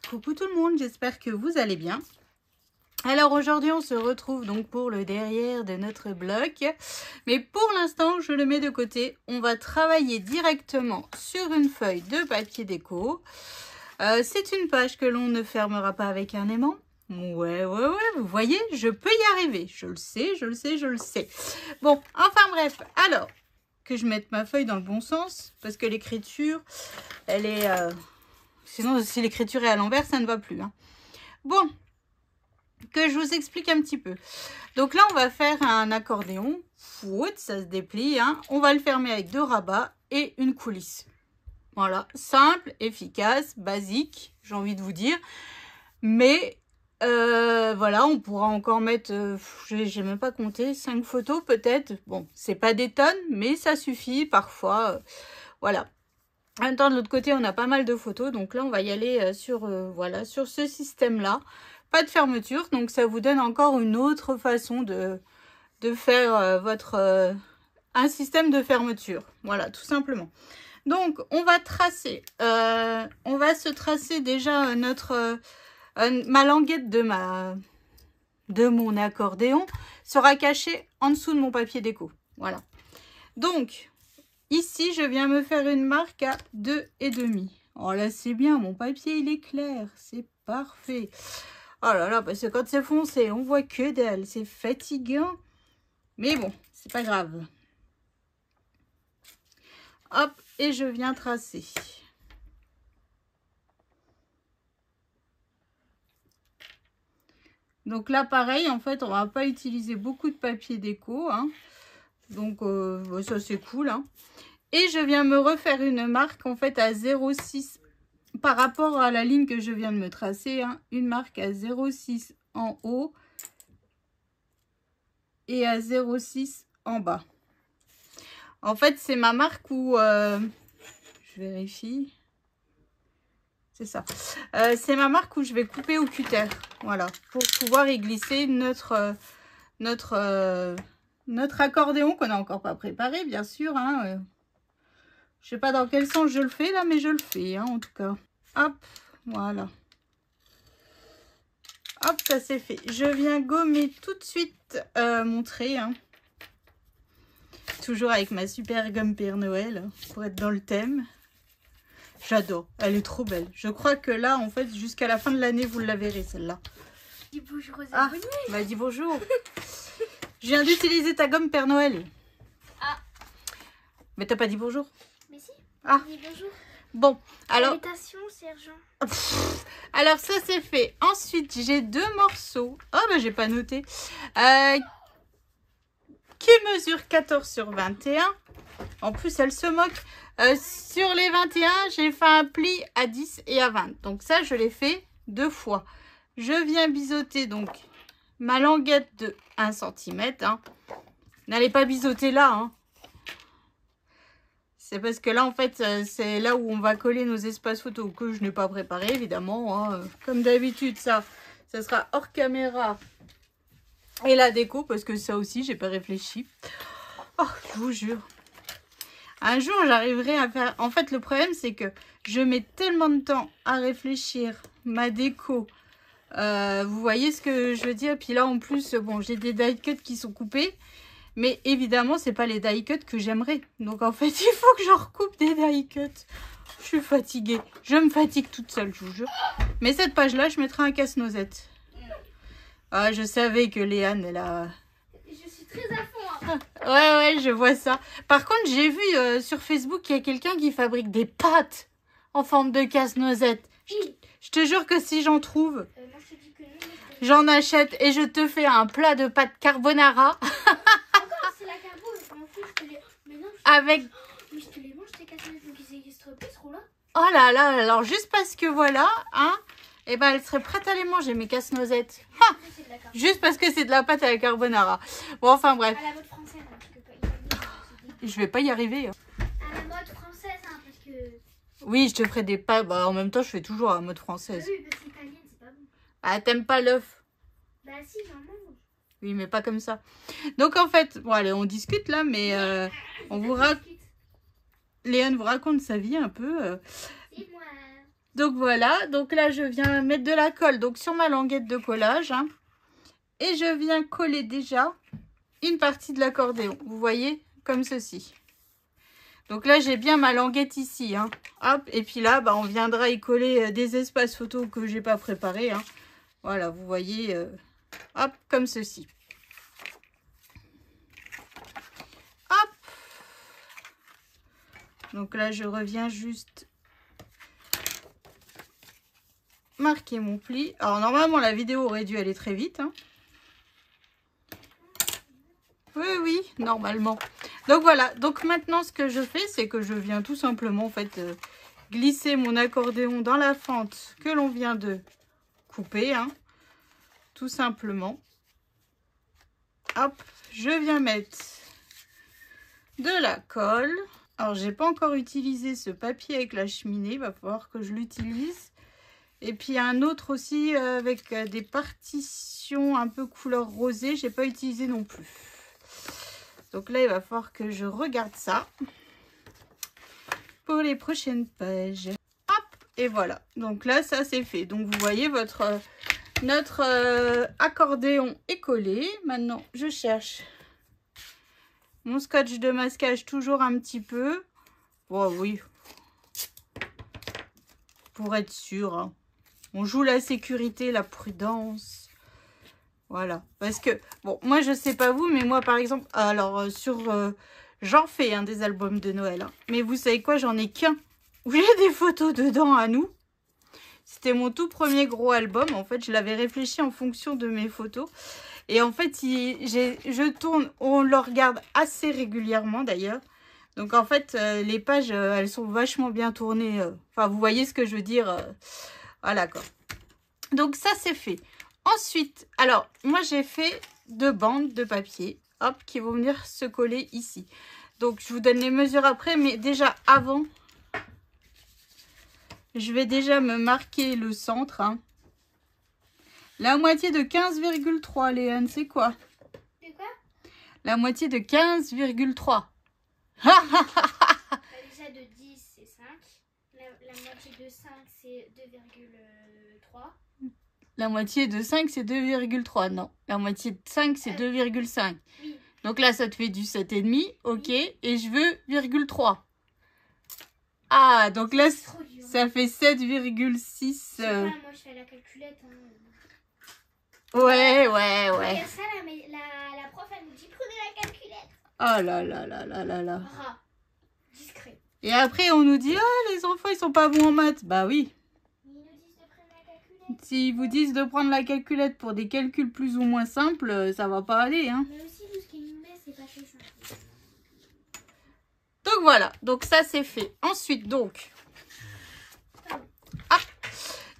Coucou tout le monde, j'espère que vous allez bien. Alors aujourd'hui on se retrouve donc pour le derrière de notre bloc. Mais pour l'instant je le mets de côté. On va travailler directement sur une feuille de papier déco. C'est une page que l'on ne fermera pas avec un aimant. Ouais, vous voyez, je peux y arriver. Je le sais. Bon, enfin bref, alors, que je mette ma feuille dans le bon sens, parce que l'écriture, elle est... Sinon, si l'écriture est à l'envers, ça ne va plus. Hein. Bon, que je vous explique un petit peu. Donc là, on va faire un accordéon. Fouette, ça se déplie. Hein. On va le fermer avec 2 rabats et une coulisse. Voilà, simple, efficace, basique, j'ai envie de vous dire. Mais... voilà, on pourra encore mettre, j'ai même pas compté, 5 photos peut-être. Bon, c'est pas des tonnes, mais ça suffit parfois. Voilà. En même temps, de l'autre côté, on a pas mal de photos. Donc là, on va y aller sur, voilà, sur ce système-là. Pas de fermeture, donc ça vous donne encore une autre façon de faire un système de fermeture. Voilà, tout simplement. Donc, on va tracer, on va se tracer déjà ma languette de mon accordéon sera cachée en dessous de mon papier déco. Voilà. Donc, ici, je viens me faire une marque à 2,5. Oh là, c'est bien. Mon papier, il est clair. C'est parfait. Oh là là, parce que quand c'est foncé, on voit que dalle. C'est fatigant. Mais bon, c'est pas grave. Hop, et je viens tracer. Donc là, pareil, en fait, on va pas utiliser beaucoup de papier déco. Hein. Donc, ça, c'est cool. Hein. Et je viens me refaire une marque, en fait, à 0,6 par rapport à la ligne que je viens de me tracer. Hein. Une marque à 0,6 en haut et à 0,6 en bas. En fait, c'est ma marque où... je vérifie. C'est ça. C'est ma marque où je vais couper au cutter. Voilà. Pour pouvoir y glisser notre accordéon qu'on n'a encore pas préparé, bien sûr. Hein. Je sais pas dans quel sens je le fais là, mais je le fais, hein, en tout cas. Hop, voilà. Hop, ça c'est fait. Je viens gommer tout de suite mon trait. Hein. Toujours avec ma super gomme Père Noël, pour être dans le thème. J'adore, elle est trop belle. Je crois que là, en fait, jusqu'à la fin de l'année, vous la verrez, celle-là. Dis bonjour aux abonnés. Bah dis bonjour. Je viens d'utiliser ta gomme Père Noël. Ah. Mais t'as pas dit bonjour? Mais si, ah. Dis bonjour. Bon, alors... Salutations, sergent. Alors, ça, c'est fait. Ensuite, j'ai 2 morceaux. Oh, bah, j'ai pas noté. Qui mesure 14 sur 21. En plus, elle se moque. Sur les 21, j'ai fait un pli à 10 et à 20. Donc ça, je l'ai fait 2 fois. Je viens biseauter donc ma languette de 1 cm. Hein. N'allez pas biseauter là. Hein. C'est parce que là, en fait, c'est là où on va coller nos espaces photos que je n'ai pas préparé, évidemment. Hein. Comme d'habitude, ça sera hors caméra. Et la déco, parce que ça aussi, j'ai pas réfléchi. Oh, je vous jure. Un jour, j'arriverai à faire... En fait, le problème, c'est que je mets tellement de temps à réfléchir ma déco. Vous voyez ce que je veux dire? Puis là, en plus, bon, j'ai des die cuts qui sont coupés. Mais évidemment, c'est pas les die cuts que j'aimerais. Donc, en fait, il faut que je recoupe des die cuts. Je suis fatiguée. Je me fatigue toute seule, je vous jure. Mais cette page-là, je mettrai un casse-noisette. Ah, je savais que Léane, elle a... Je suis très à fond. Hein. Ouais, je vois ça. Par contre, j'ai vu sur Facebook qu'il y a quelqu'un qui fabrique des pâtes en forme de casse-noisette. Je te jure que si j'en trouve, moi, je te dis que non, j'en achète et je te fais un plat de pâtes carbonara. Encore, c'est la carbo, je m'en fous, je te les... Mais non, Avec... Mais je te les mange, tes casse-noisette, donc ils existeraient plus, ce là. Oh là là, alors juste parce que voilà, hein, et ben elle serait prête à les manger, mes casse-noisettes. Juste parce que c'est de la pâte à la carbonara. Bon, enfin bref. À la mode française, hein, parce que pas italienne. Je vais pas y arriver. Hein. À la mode française, hein, parce que... Oui, je te ferai des pâtes. Bah, en même temps, je fais toujours à la mode française. Oui, parce que italienne, c'est pas bon. Ah, t'aimes pas l'œuf? Bah si, j'en mange. Oui, mais pas comme ça. Donc, en fait, bon, allez, on discute là, mais on vous raconte... Léane vous raconte sa vie un peu. C'est moi. Donc voilà, donc là je viens mettre de la colle donc sur ma languette de collage. Hein, et je viens coller déjà une partie de l'accordéon. Vous voyez, comme ceci. Donc là j'ai bien ma languette ici. Hein. Hop, et puis là bah, on viendra y coller des espaces photos que j'ai pas préparés. Hein. Voilà, vous voyez, hop, comme ceci. Hop. Donc là je reviens juste marquer mon pli. Alors normalement la vidéo aurait dû aller très vite. Hein. Oui, normalement. Donc voilà, donc maintenant ce que je fais, c'est que je viens tout simplement en fait glisser mon accordéon dans la fente que l'on vient de couper. Hein, tout simplement. Hop, je viens mettre de la colle. Alors j'ai pas encore utilisé ce papier avec la cheminée, il va falloir que je l'utilise. Et puis un autre aussi avec des partitions un peu couleur rosée. J'ai pas utilisé non plus. Donc là, il va falloir que je regarde ça pour les prochaines pages. Hop, et voilà. Donc là, ça c'est fait. Donc vous voyez, notre accordéon est collé. Maintenant, je cherche mon scotch de masquage toujours un petit peu. Oh oui. Pour être sûr. Hein. On joue la sécurité, la prudence. Voilà. Parce que, bon, moi, je sais pas vous, mais moi, par exemple, alors, j'en fais des albums de Noël. Hein, mais vous savez quoi, j'en ai qu'un. Où j'ai des photos dedans à nous. C'était mon tout premier gros album. En fait, je l'avais réfléchi en fonction de mes photos. Et en fait, je tourne, on le regarde assez régulièrement d'ailleurs. Donc, en fait, les pages, elles sont vachement bien tournées. Enfin, vous voyez ce que je veux dire. Voilà quoi. Donc ça c'est fait. Ensuite, alors moi j'ai fait 2 bandes de papier, hop, qui vont venir se coller ici. Donc je vous donne les mesures après, mais déjà avant, je vais déjà me marquer le centre. Hein. La moitié de 15,3, Léane, c'est quoi? C'est quoi? La moitié de 15,3. Déjà de 10 c'est 5. La moitié de 5 c'est 2,3. La moitié de 5 c'est 2,3. Non, la moitié de 5 c'est 2,5. Oui. Donc là ça te fait du 7,5. Ok, oui. Et je veux 0,3. Ah, donc là ça fait 7,6. Moi je fais la calculette. Hein. Ouais. Regarde ça, la prof elle nous dit prenez la calculette. Oh là. Ah, discret. Et après on nous dit ah les enfants ils sont pas bons en maths. Bah oui. Ils nous disent de prendre la calculette. S'ils vous disent de prendre la calculette pour des calculs plus ou moins simples, ça va pas aller. Hein. Mais aussi tout ce qu'ils nous mettent c'est pas très simple. Donc voilà, donc ça c'est fait. Ensuite donc,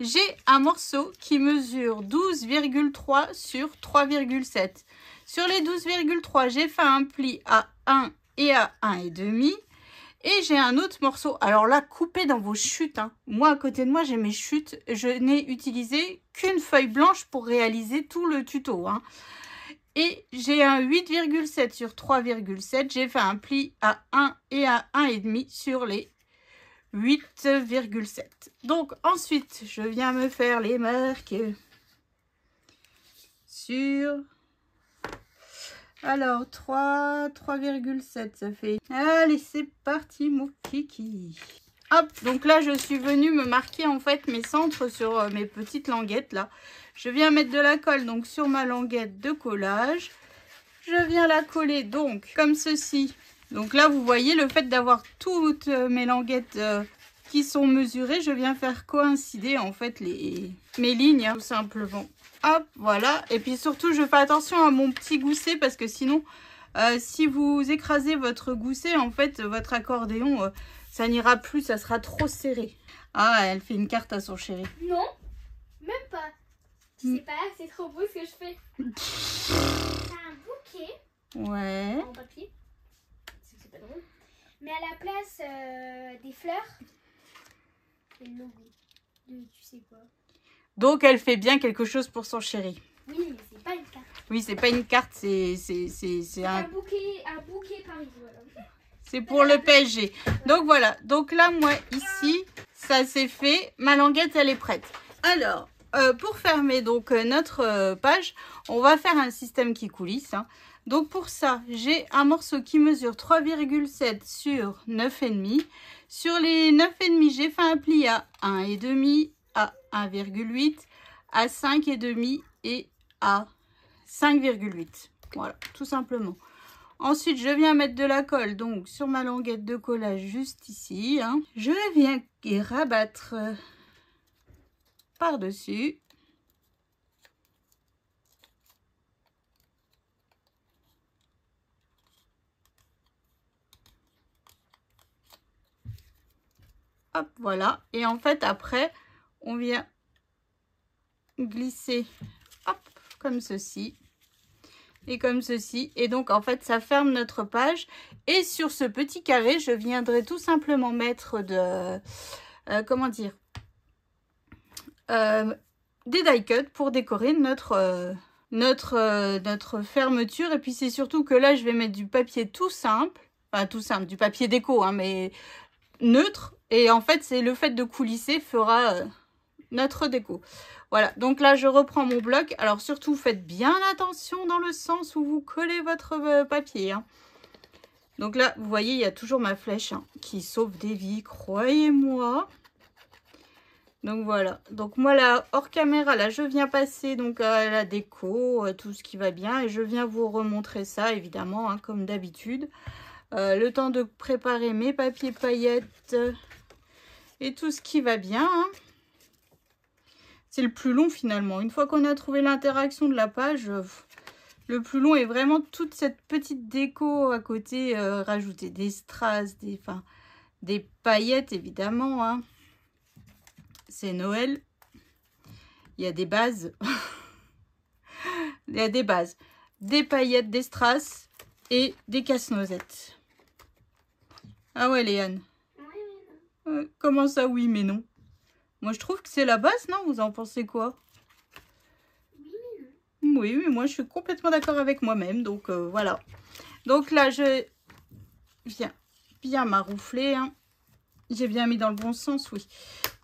j'ai un morceau qui mesure 12,3 sur 3,7. Sur les 12,3, j'ai fait un pli à 1 et à 1,5. Et j'ai un autre morceau, alors là, coupé dans vos chutes. Hein. Moi, à côté de moi, j'ai mes chutes. Je n'ai utilisé qu'une feuille blanche pour réaliser tout le tuto. Hein. Et j'ai un 8,7 sur 3,7. J'ai fait un pli à 1 et à 1,5 sur les 8,7. Donc ensuite, je viens me faire les marques sur... Alors, 3,7 ça fait... Allez, c'est parti mon kiki. Hop, donc là, je suis venue me marquer en fait mes centres sur mes petites languettes là. Je viens mettre de la colle donc sur ma languette de collage. Je viens la coller donc comme ceci. Donc là, vous voyez le fait d'avoir toutes mes languettes qui sont mesurées. Je viens faire coïncider en fait mes lignes hein, tout simplement. Hop, voilà. Et puis surtout, je fais attention à mon petit gousset parce que sinon, si vous écrasez votre gousset, en fait, votre accordéon, ça n'ira plus, ça sera trop serré. Ah, elle fait une carte à son chéri. Non, même pas. Tu sais pas, c'est trop beau ce que je fais. C'est un bouquet. Ouais. En papier. C'est pas drôle. Mais à la place des fleurs, c'est le logo. Tu sais quoi. Donc, elle fait bien quelque chose pour son chéri. Oui, mais c'est pas une carte. Oui, c'est pas une carte, c'est un bouquet Paris, voilà. C'est pour le PSG. Donc, voilà. Donc là, moi, ici, ça c'est fait. Ma languette, elle est prête. Alors, pour fermer donc notre page, on va faire un système qui coulisse. Hein. Donc pour ça, j'ai un morceau qui mesure 3,7 sur 9,5. Sur les 9,5, j'ai fait un pli à 1,5, à 1,8, à 5,5 et à 5,8. Voilà, tout simplement. Ensuite, je viens mettre de la colle donc sur ma languette de collage juste ici. Hein. Je viens y rabattre par-dessus. Hop, voilà. Et en fait, après, on vient glisser, hop, comme ceci. Et comme ceci. Et donc, en fait, ça ferme notre page. Et sur ce petit carré, je viendrai tout simplement mettre de... comment dire, des die cuts pour décorer notre fermeture. Et puis, c'est surtout que là, je vais mettre du papier tout simple. Enfin, tout simple, du papier déco, hein, mais neutre. Et en fait, c'est le fait de coulisser fera notre déco. Voilà, donc là, je reprends mon bloc. Alors, surtout, faites bien attention dans le sens où vous collez votre papier. Hein. Donc là, vous voyez, il y a toujours ma flèche hein, qui sauve des vies, croyez-moi. Donc voilà, donc moi là, hors caméra, là, je viens passer donc à la déco, tout ce qui va bien. Et je viens vous remontrer ça, évidemment, hein, comme d'habitude. Le temps de préparer mes papiers paillettes et tout ce qui va bien. Hein. C'est le plus long finalement. Une fois qu'on a trouvé l'interaction de la page, le plus long est vraiment toute cette petite déco à côté. Rajouter des strass, des paillettes évidemment. Hein. C'est Noël. Il y a des bases. Il y a des bases. Des paillettes, des strass et des casse-noisettes. Ah ouais, Léane. Oui, comment ça, oui, mais non? Moi, je trouve que c'est la base, non? Vous en pensez quoi? Oui, mais moi, je suis complètement d'accord avec moi-même. Donc, voilà. Donc là, je viens bien maroufler. Hein. J'ai bien mis dans le bon sens, oui.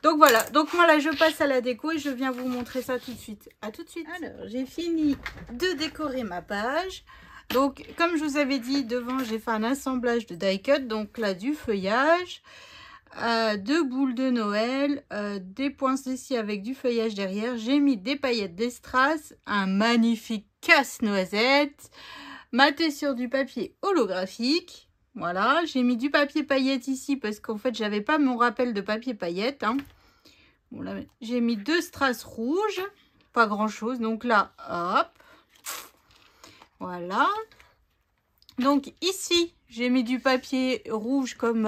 Donc, voilà. Donc, moi, là, je passe à la déco et je viens vous montrer ça tout de suite. À tout de suite. Alors, j'ai fini de décorer ma page. Donc, comme je vous avais dit, devant, j'ai fait un assemblage de die cut. Donc là, du feuillage, 2 boules de Noël, des poinces scie avec du feuillage derrière. J'ai mis des paillettes des strass, un magnifique casse-noisette, maté sur du papier holographique. Voilà, j'ai mis du papier paillette ici parce qu'en fait, j'avais pas mon rappel de papier paillette. Hein. Bon, là, j'ai mis 2 strass rouges, pas grand-chose. Donc là, hop. Voilà. Donc ici, j'ai mis du papier rouge comme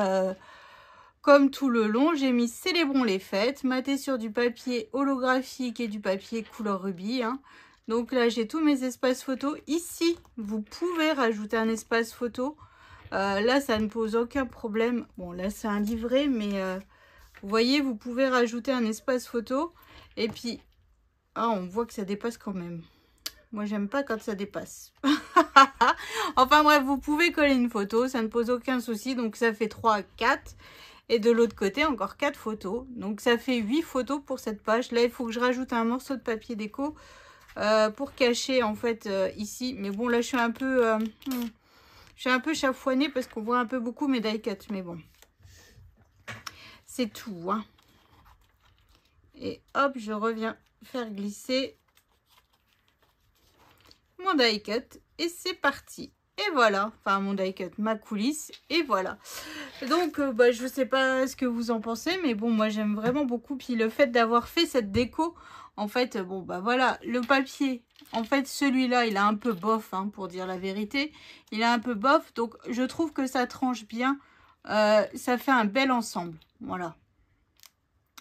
tout le long. J'ai mis Célébrons les fêtes, maté sur du papier holographique et du papier couleur rubis. Hein. Donc là, j'ai tous mes espaces photos. Ici, vous pouvez rajouter un espace photo. Là, ça ne pose aucun problème. Bon, là, c'est un livret, mais vous voyez, vous pouvez rajouter un espace photo. Et puis, ah, on voit que ça dépasse quand même. Moi, j'aime pas quand ça dépasse. Enfin bref, vous pouvez coller une photo, ça ne pose aucun souci. Donc, ça fait 3, 4. Et de l'autre côté, encore 4 photos. Donc, ça fait 8 photos pour cette page. Là, il faut que je rajoute un morceau de papier déco pour cacher, en fait, ici. Mais bon, là, je suis un peu chafouinée parce qu'on voit un peu beaucoup mes die cuts. Mais bon, c'est tout. Hein. Et hop, je reviens faire glisser mon die cut et c'est parti. Et voilà, enfin mon die cut, ma coulisse, et voilà. Donc je sais pas ce que vous en pensez, mais bon, moi j'aime vraiment beaucoup. Puis le fait d'avoir fait cette déco, en fait, bon voilà, le papier, en fait celui-là il est un peu bof, hein, pour dire la vérité. Il est un peu bof, donc je trouve que ça tranche bien, ça fait un bel ensemble, voilà.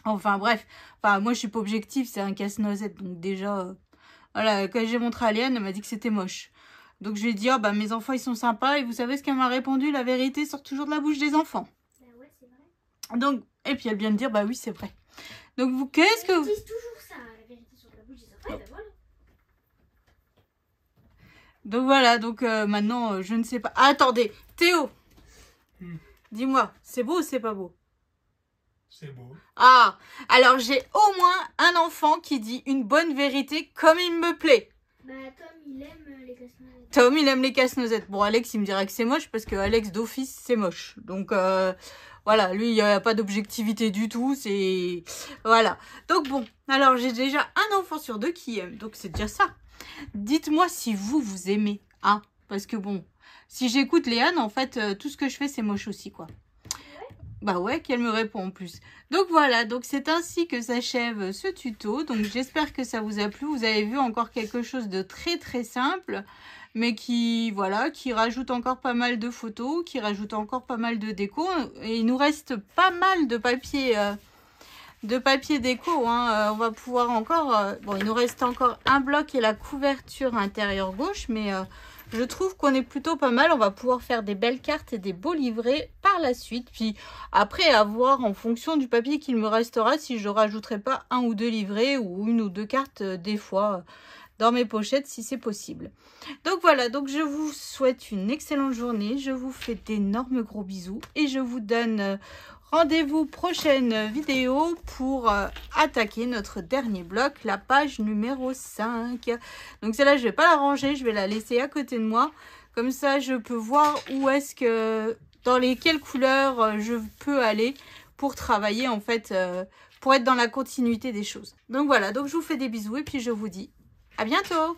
Enfin bref, enfin moi je suis pas objective, c'est un casse-noisette, donc déjà... Voilà, quand j'ai montré à Léane, elle m'a dit que c'était moche. Donc je lui ai dit, oh, bah, mes enfants, ils sont sympas. Et vous savez ce qu'elle m'a répondu? La vérité sort toujours de la bouche des enfants. Bah ouais, c'est vrai. Donc, et puis elle vient de dire, bah oui, c'est vrai. Donc vous, qu'est-ce que vous... Ils disent toujours ça, la vérité sort de la bouche des enfants. Et bah voilà. Donc voilà, donc maintenant, je ne sais pas. Ah, attendez, Théo, dis-moi, c'est beau ou c'est pas beau? C'est beau. Ah, alors j'ai au moins un enfant qui dit une bonne vérité comme il me plaît. Bah, Tom, il aime les casse-noisettes. Tom, il aime les casse-noisettes. Bon, Alex, il me dirait que c'est moche parce que Alex, d'office, c'est moche. Donc, voilà, lui, il n'y a pas d'objectivité du tout. C'est... Voilà. Donc, bon, alors j'ai déjà un enfant sur deux qui aime. Donc, c'est déjà ça. Dites-moi si vous aimez. Hein, parce que bon, si j'écoute Léane, en fait, tout ce que je fais, c'est moche aussi, quoi. Bah ouais, qu'elle me répond en plus. Donc voilà, donc c'est ainsi que s'achève ce tuto. Donc j'espère que ça vous a plu. Vous avez vu encore quelque chose de très très simple, mais qui, voilà, qui rajoute encore pas mal de photos, qui rajoute encore pas mal de déco. Et il nous reste pas mal de papier déco. Hein. On va pouvoir encore... bon, il nous reste encore un bloc et la couverture intérieure gauche, mais... je trouve qu'on est plutôt pas mal. On va pouvoir faire des belles cartes et des beaux livrets par la suite. Puis après, à voir en fonction du papier qu'il me restera, si je rajouterai pas un ou deux livrets ou une ou deux cartes des fois dans mes pochettes si c'est possible. Donc voilà, donc je vous souhaite une excellente journée. Je vous fais d'énormes gros bisous et je vous donne... rendez-vous prochaine vidéo pour attaquer notre dernier bloc, la page numéro 5. Donc celle-là, je ne vais pas la ranger, je vais la laisser à côté de moi. Comme ça, je peux voir où est-ce que, dans quelles couleurs je peux aller pour travailler, en fait, pour être dans la continuité des choses. Donc voilà, donc je vous fais des bisous et puis je vous dis à bientôt.